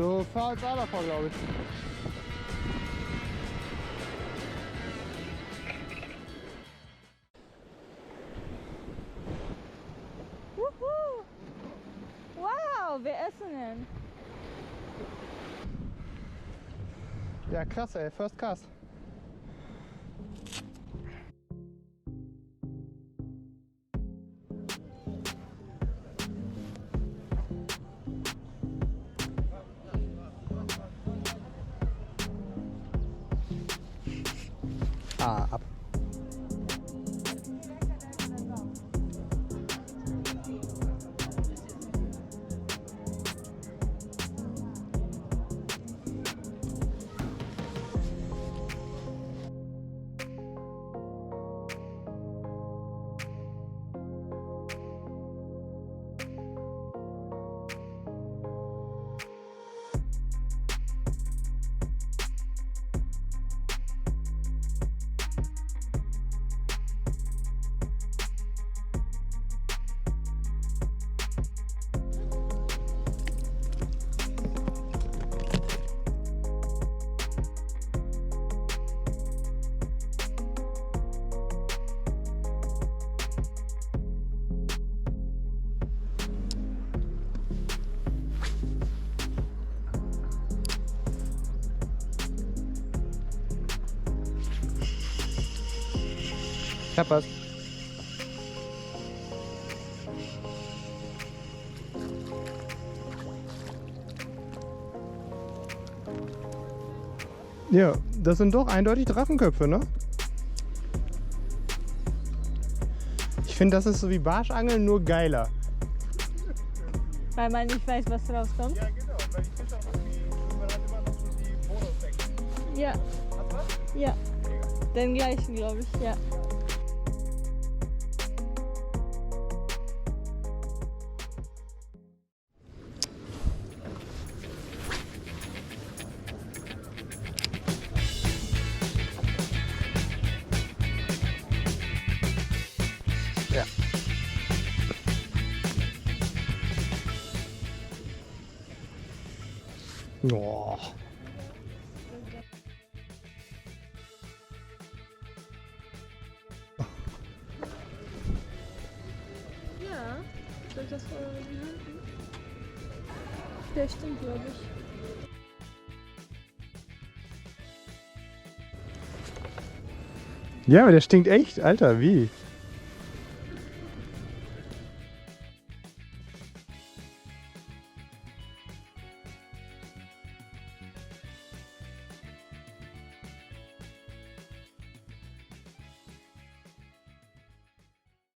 So fahr als Ader vor, glaube ich. Wuhu! Wow, wir essen ihn. Ja, krass, ey. First Cast. Ab. Ich hab was. Ja, das sind doch eindeutig Drachenköpfe, ne? Ich finde, das ist so wie Barschangeln, nur geiler. Weil man nicht weiß, was rauskommt. Ja, genau, weil ich finde auch irgendwie, man hat immer noch so die Bonus-Effekte. Ja. Hast du was? Ja. Den gleichen, glaube ich, ja. Ja. Oh. Ja, soll ich das vorher halten? Der stimmt, glaube ich. Ja, aber der stinkt echt, Alter, wie?